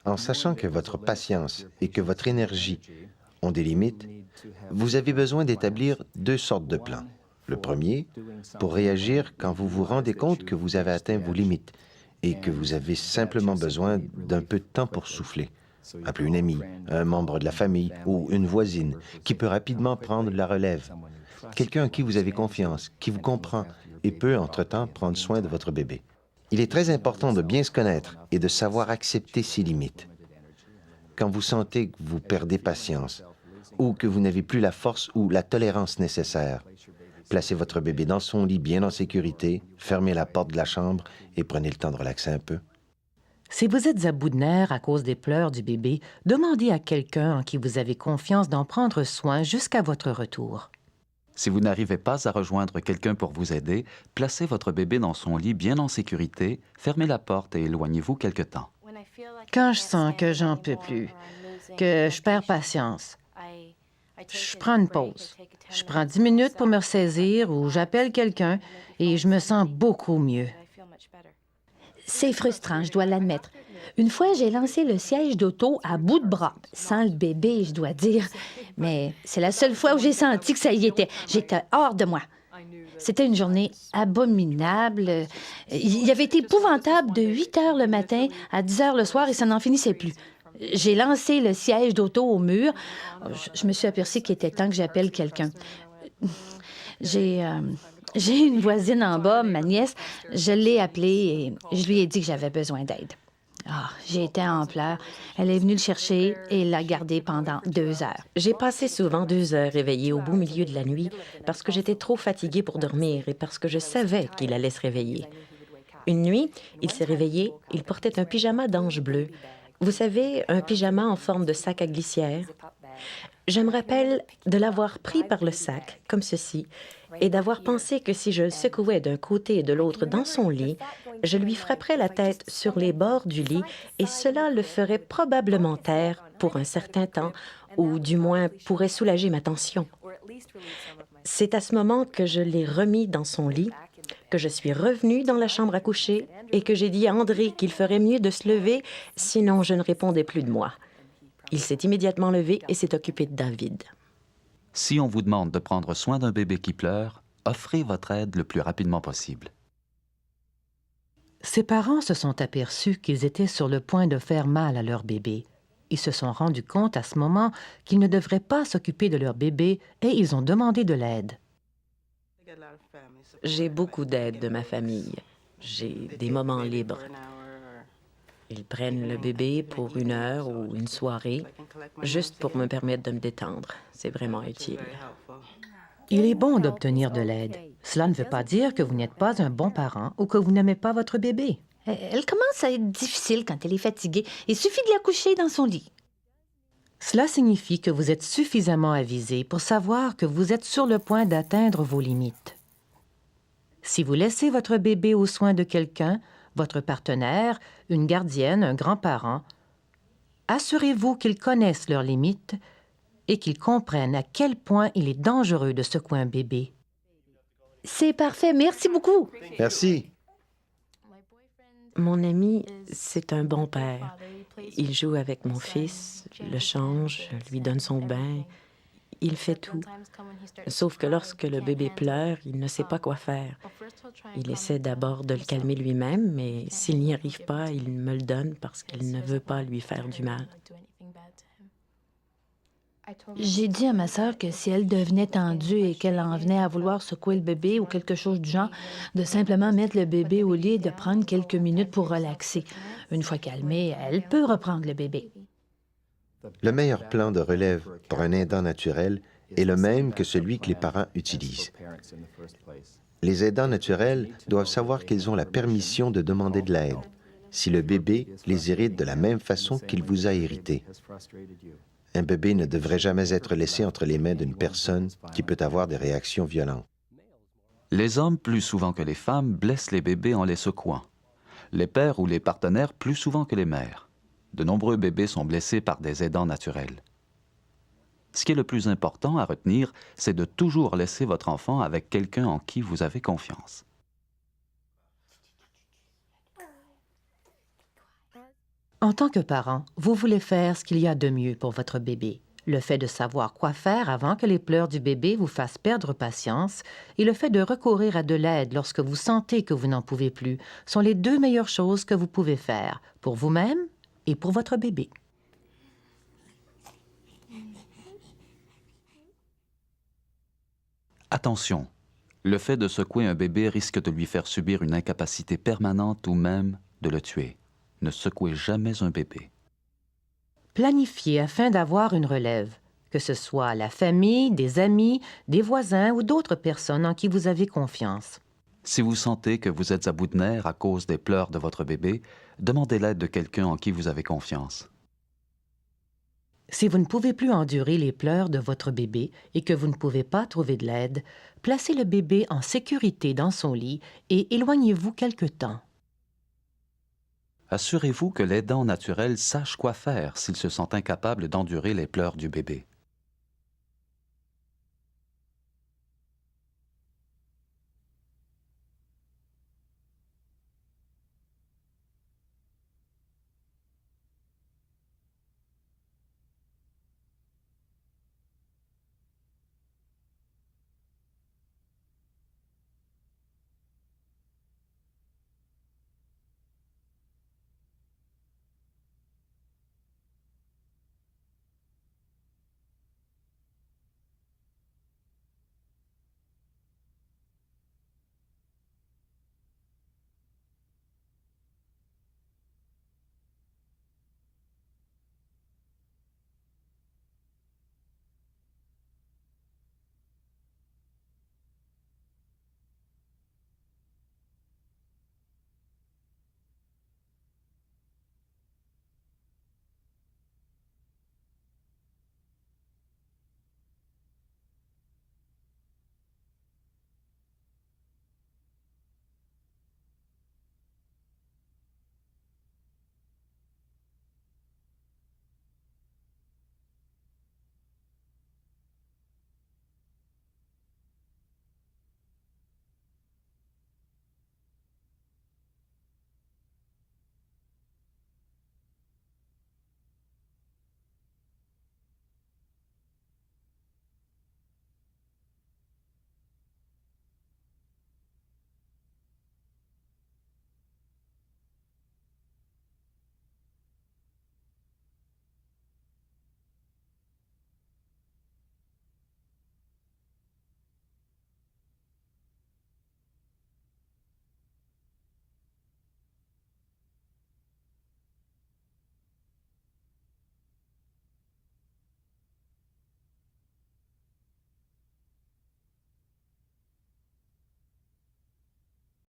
En sachant que votre patience et que votre énergie ont des limites, vous avez besoin d'établir deux sortes de plans. Le premier, pour réagir quand vous vous rendez compte que vous avez atteint vos limites et que vous avez simplement besoin d'un peu de temps pour souffler. Appelez une amie, un membre de la famille ou une voisine qui peut rapidement prendre la relève. Quelqu'un en qui vous avez confiance, qui vous comprend et peut, entre-temps, prendre soin de votre bébé. Il est très important de bien se connaître et de savoir accepter ses limites. Quand vous sentez que vous perdez patience ou que vous n'avez plus la force ou la tolérance nécessaire, placez votre bébé dans son lit bien en sécurité, fermez la porte de la chambre et prenez le temps de relaxer un peu. Si vous êtes à bout de nerfs à cause des pleurs du bébé, demandez à quelqu'un en qui vous avez confiance d'en prendre soin jusqu'à votre retour. Si vous n'arrivez pas à rejoindre quelqu'un pour vous aider, placez votre bébé dans son lit bien en sécurité, fermez la porte et éloignez-vous quelque temps. Quand je sens que j'en peux plus, que je perds patience, je prends une pause. Je prends 10 minutes pour me ressaisir ou j'appelle quelqu'un et je me sens beaucoup mieux. C'est frustrant, je dois l'admettre. Une fois, j'ai lancé le siège d'auto à bout de bras, sans le bébé, je dois dire. Mais c'est la seule fois où j'ai senti que ça y était. J'étais hors de moi. C'était une journée abominable. Il avait été épouvantable de 8 heures le matin à 10 heures le soir et ça n'en finissait plus. J'ai lancé le siège d'auto au mur. Je me suis aperçue qu'il était temps que j'appelle quelqu'un. J'ai une voisine en bas, ma nièce. Je l'ai appelée et je lui ai dit que j'avais besoin d'aide. J'ai été en pleurs. Elle est venue le chercher et l'a gardé pendant 2 heures. J'ai passé souvent 2 heures réveillée au beau milieu de la nuit parce que j'étais trop fatiguée pour dormir et parce que je savais qu'il allait se réveiller. Une nuit, il s'est réveillé, il portait un pyjama d'ange bleu. Vous savez, un pyjama en forme de sac à glissière. Je me rappelle de l'avoir pris par le sac, comme ceci, et d'avoir pensé que si je le secouais d'un côté et de l'autre dans son lit, je lui frapperais la tête sur les bords du lit et cela le ferait probablement taire pour un certain temps, ou du moins pourrait soulager ma tension. C'est à ce moment que je l'ai remis dans son lit, que je suis revenue dans la chambre à coucher et que j'ai dit à André qu'il ferait mieux de se lever, sinon je ne répondais plus de moi. Il s'est immédiatement levé et s'est occupé de David. Si on vous demande de prendre soin d'un bébé qui pleure, offrez votre aide le plus rapidement possible. Ses parents se sont aperçus qu'ils étaient sur le point de faire mal à leur bébé. Ils se sont rendus compte à ce moment qu'ils ne devraient pas s'occuper de leur bébé et ils ont demandé de l'aide. J'ai beaucoup d'aide de ma famille. J'ai des moments libres. Ils prennent le bébé pour 1 heure ou une soirée, juste pour me permettre de me détendre. C'est vraiment utile. Il est bon d'obtenir de l'aide. Cela ne veut pas dire que vous n'êtes pas un bon parent ou que vous n'aimez pas votre bébé. Elle commence à être difficile quand elle est fatiguée. Il suffit de la coucher dans son lit. Cela signifie que vous êtes suffisamment avisé pour savoir que vous êtes sur le point d'atteindre vos limites. Si vous laissez votre bébé aux soins de quelqu'un, votre partenaire, une gardienne, un grand-parent, assurez-vous qu'ils connaissent leurs limites et qu'ils comprennent à quel point il est dangereux de secouer un bébé. C'est parfait. Merci beaucoup. Merci. Mon ami, c'est un bon père. Il joue avec mon fils, le change, lui donne son bain. Il fait tout. Sauf que lorsque le bébé pleure, il ne sait pas quoi faire. Il essaie d'abord de le calmer lui-même, mais s'il n'y arrive pas, il me le donne parce qu'il ne veut pas lui faire du mal. J'ai dit à ma sœur que si elle devenait tendue et qu'elle en venait à vouloir secouer le bébé ou quelque chose du genre, de simplement mettre le bébé au lit et de prendre quelques minutes pour relaxer. Une fois calmée, elle peut reprendre le bébé. Le meilleur plan de relève pour un aidant naturel est le même que celui que les parents utilisent. Les aidants naturels doivent savoir qu'ils ont la permission de demander de l'aide si le bébé les irrite de la même façon qu'il vous a irrité. Un bébé ne devrait jamais être laissé entre les mains d'une personne qui peut avoir des réactions violentes. Les hommes, plus souvent que les femmes, blessent les bébés en les secouant. Les pères ou les partenaires, plus souvent que les mères. De nombreux bébés sont blessés par des aidants naturels. Ce qui est le plus important à retenir, c'est de toujours laisser votre enfant avec quelqu'un en qui vous avez confiance. En tant que parent, vous voulez faire ce qu'il y a de mieux pour votre bébé. Le fait de savoir quoi faire avant que les pleurs du bébé vous fassent perdre patience et le fait de recourir à de l'aide lorsque vous sentez que vous n'en pouvez plus sont les deux meilleures choses que vous pouvez faire pour vous-même et pour votre bébé. Attention, le fait de secouer un bébé risque de lui faire subir une incapacité permanente ou même de le tuer. Ne secouez jamais un bébé. Planifiez afin d'avoir une relève, que ce soit la famille, des amis, des voisins ou d'autres personnes en qui vous avez confiance. Si vous sentez que vous êtes à bout de nerfs à cause des pleurs de votre bébé, demandez l'aide de quelqu'un en qui vous avez confiance. Si vous ne pouvez plus endurer les pleurs de votre bébé et que vous ne pouvez pas trouver de l'aide, placez le bébé en sécurité dans son lit et éloignez-vous quelque temps. Assurez-vous que l'aidant naturel sache quoi faire s'il se sent incapable d'endurer les pleurs du bébé.